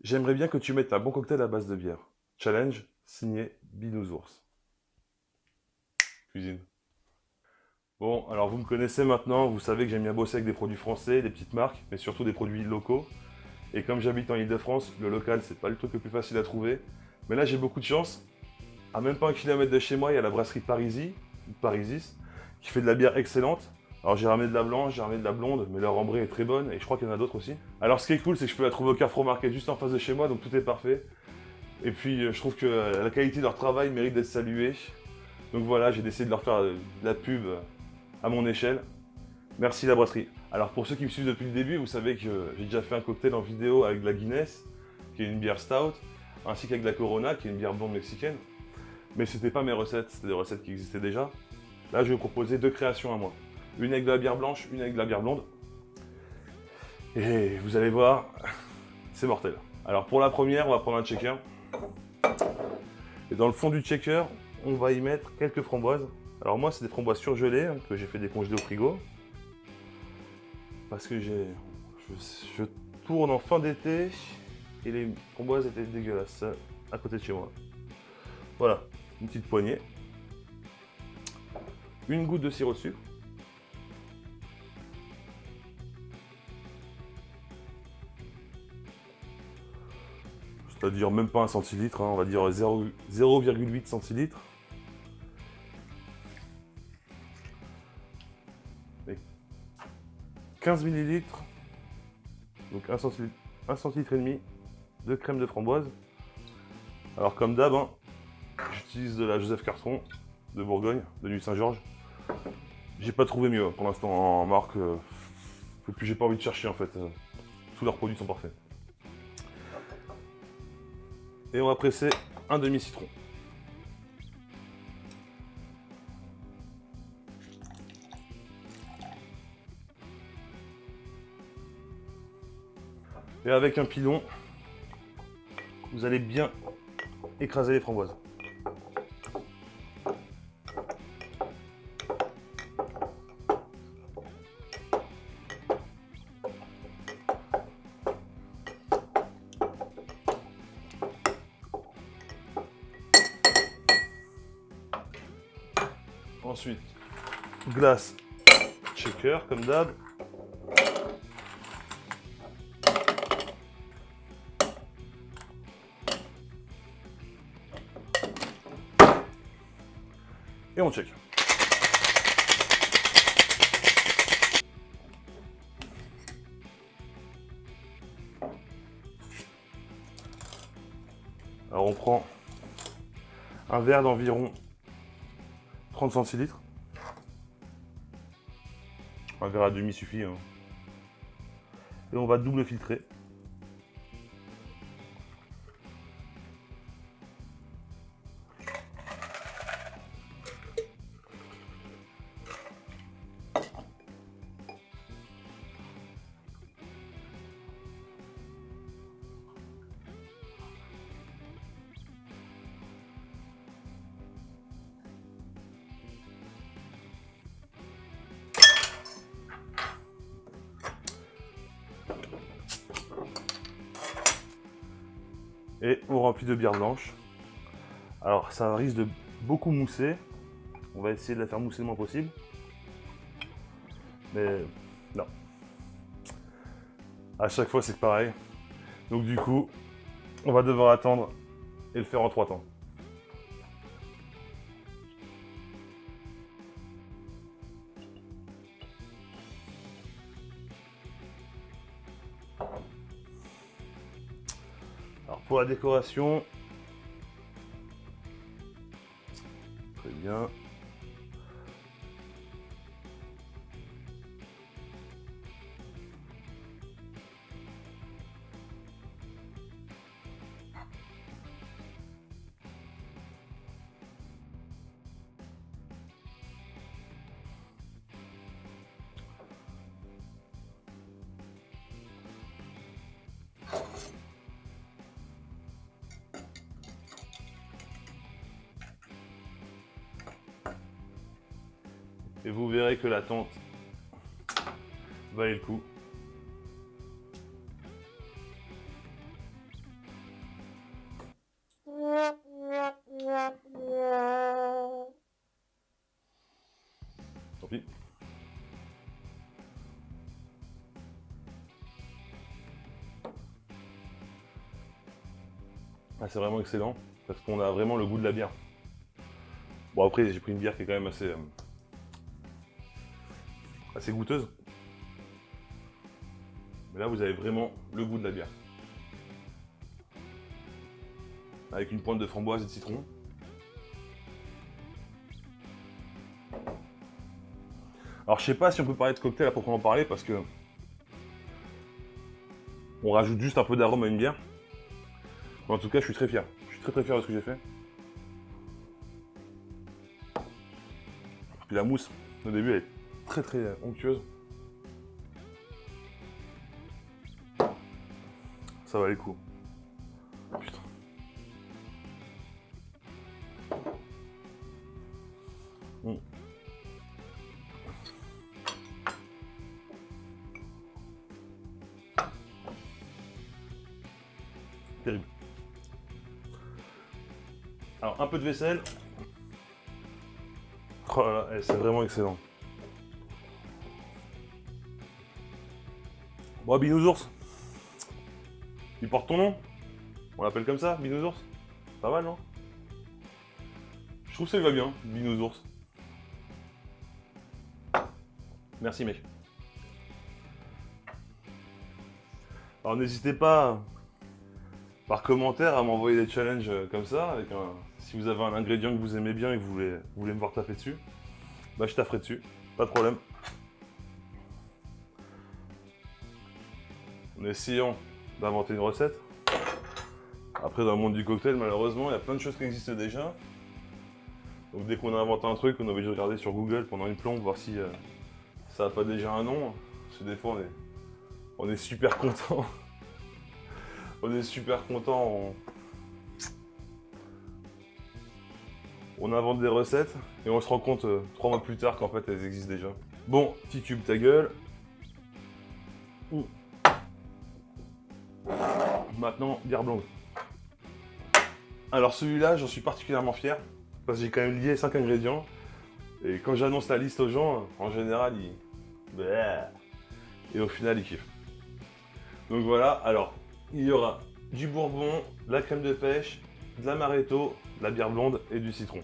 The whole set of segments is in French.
J'aimerais bien que tu mettes un bon cocktail à base de bière. Challenge, signé Binousours. Cuisine. Bon, alors vous me connaissez maintenant, vous savez que j'aime bien bosser avec des produits français, des petites marques, mais surtout des produits locaux. Et comme j'habite en Ile-de-France, le local, c'est pas le truc le plus facile à trouver. Mais là, j'ai beaucoup de chance. À même pas un kilomètre de chez moi, il y a la brasserie Parisi, ou Parisis, qui fait de la bière excellente. Alors j'ai ramené de la blanche, j'ai ramené de la blonde, mais leur ambrée est très bonne, et je crois qu'il y en a d'autres aussi. Alors ce qui est cool, c'est que je peux la trouver au Carrefour Market juste en face de chez moi, donc tout est parfait. Et puis je trouve que la qualité de leur travail mérite d'être saluée. Donc voilà, j'ai décidé de leur faire de la pub à mon échelle. Merci la brasserie. Alors pour ceux qui me suivent depuis le début, vous savez que j'ai déjà fait un cocktail en vidéo avec de la Guinness, qui est une bière stout, ainsi qu'avec de la Corona, qui est une bière blonde mexicaine. Mais c'était pas mes recettes, c'était des recettes qui existaient déjà. Là, je vais vous proposer deux créations à moi. Une avec de la bière blanche, une avec de la bière blonde. Et vous allez voir, c'est mortel. Alors pour la première, on va prendre un shaker. Et dans le fond du shaker, on va y mettre quelques framboises. Alors moi, c'est des framboises surgelées que j'ai fait décongeler au frigo. Parce que je tourne en fin d'été et les framboises étaient dégueulasses à côté de chez moi. Voilà, une petite poignée. Une goutte de sirop de sucre. C'est-à-dire même pas un centilitre, on va dire 0,8 centilitres. Et 15 millilitres, donc 1 centilitre et demi de crème de framboise. Alors comme d'hab, j'utilise de la Joseph Cartron de Bourgogne, de Nuit Saint-Georges. J'ai pas trouvé mieux pour l'instant en marque. Et puis j'ai pas envie de chercher en fait. Tous leurs produits sont parfaits. Et on va presser un demi-citron. Et avec un pilon, vous allez bien écraser les framboises. Ensuite, glace shaker comme d'hab. Et on check. Alors on prend un verre d'environ 30 centilitres. Un verre à demi suffit. Et on va double filtrer. Et on remplit de bière blanche. Alors ça risque de beaucoup mousser. On va essayer de la faire mousser le moins possible. Mais non. À chaque fois c'est pareil. Donc du coup, on va devoir attendre et le faire en 3 temps. Alors pour la décoration, très bien. Et vous verrez que l'attente valait le coup. pis. Ah, c'est vraiment excellent parce qu'on a vraiment le goût de la bière. Bon, après j'ai pris une bière qui est quand même assez goûteuse. Mais là vous avez vraiment le goût de la bière. Avec une pointe de framboise et de citron. Alors je sais pas si on peut parler de cocktail à proprement parler parce que on rajoute juste un peu d'arôme à une bière. Mais en tout cas je suis très fier. Je suis très fier de ce que j'ai fait. Puis la mousse, au début elle est très onctueuse. Ça valait le coup. Putain. Mmh. Terrible. Alors un peu de vaisselle. Oh là là, c'est vraiment excellent. Bon, Binousours. Il porte ton nom. On l'appelle comme ça, Binousours. Pas mal, non? Je trouve que ça lui va bien, Binousours. Merci, mec. Alors n'hésitez pas par commentaire à m'envoyer des challenges comme ça, si vous avez un ingrédient que vous aimez bien et que vous voulez me voir taffer dessus, bah je tafferai dessus, pas de problème. En essayant d'inventer une recette. Après dans le monde du cocktail, malheureusement, il y a plein de choses qui existent déjà. Donc dès qu'on invente un truc, on est obligé de regarder sur Google pendant une plombe, voir si ça n'a pas déjà un nom. Parce que des fois on est super content. On est super content. On invente des recettes et on se rend compte 3 mois plus tard qu'en fait elles existent déjà. Bon, petit cube ta gueule. Maintenant, bière blonde. Alors celui-là, j'en suis particulièrement fier parce que j'ai quand même lié 5 ingrédients. Et quand j'annonce la liste aux gens, en général, ils... Et au final, ils kiffent. Donc voilà, alors, il y aura du bourbon, de la crème de pêche, de l'amaretto, de la bière blonde et du citron.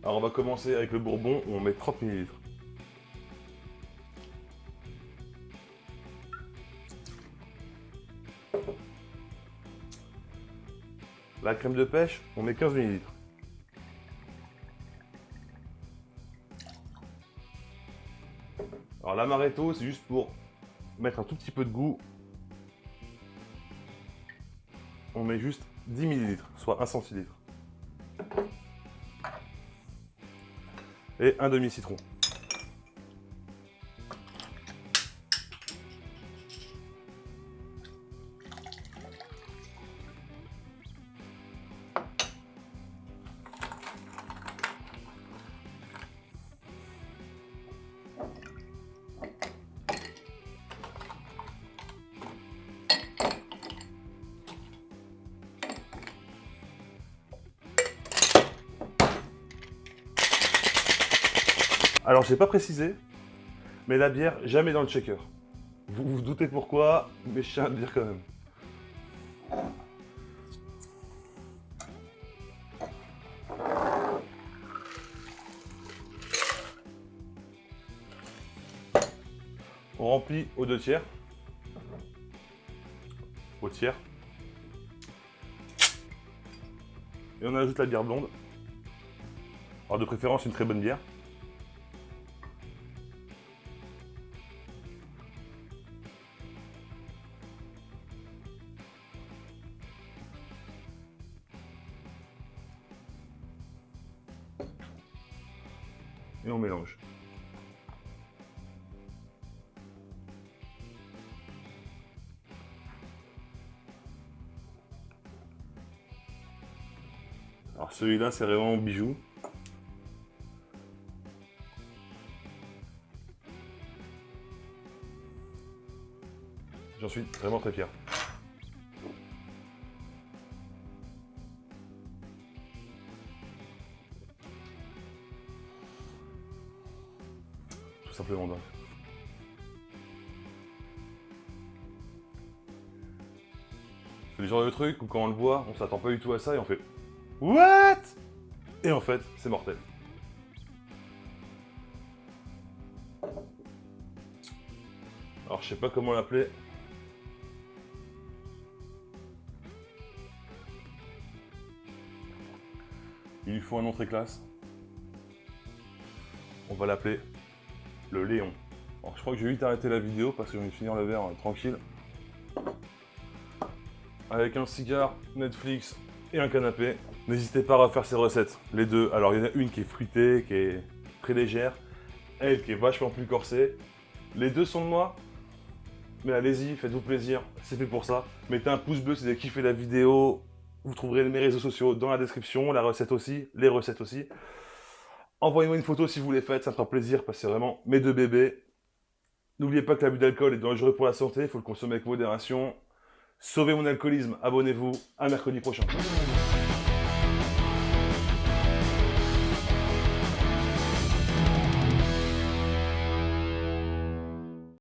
Alors on va commencer avec le bourbon où on met 30 ml. La crème de pêche, on met 15 ml. Alors l'amaretto, c'est juste pour mettre un tout petit peu de goût. On met juste 10 ml, soit 1 centilitre. Et un demi-citron. Alors, j'ai pas précisé, mais la bière, jamais dans le shaker. Vous vous doutez pourquoi, mais je tiens à le dire quand même. On remplit aux 2 tiers. Au tiers. Et on ajoute la bière blonde. Alors de préférence une très bonne bière. Et on mélange. Alors celui-là, c'est vraiment un bijou. J'en suis vraiment très fier. tout simplement dingue. C'est le genre de truc où quand on le voit, on s'attend pas du tout à ça et on fait What? Et en fait, c'est mortel. Alors je sais pas comment l'appeler. Il lui faut un nom très classe. On va l'appeler le Léon. Alors je crois que je vais vite arrêter la vidéo parce que je vais finir le verre tranquille. Avec un cigare, Netflix et un canapé. N'hésitez pas à refaire ces recettes, les deux. Alors il y en a une qui est fruitée, qui est très légère. Elle qui est vachement plus corsée. Les deux sont de moi. Mais allez-y, faites-vous plaisir, c'est fait pour ça. Mettez un pouce bleu si vous avez kiffé la vidéo. Vous trouverez mes réseaux sociaux dans la description, la recette aussi, les recettes aussi. Envoyez-moi une photo si vous les faites, ça me fera plaisir parce que c'est vraiment mes deux bébés. N'oubliez pas que l'abus d'alcool est dangereux pour la santé, il faut le consommer avec modération. Sauvez mon alcoolisme, abonnez-vous, à mercredi prochain.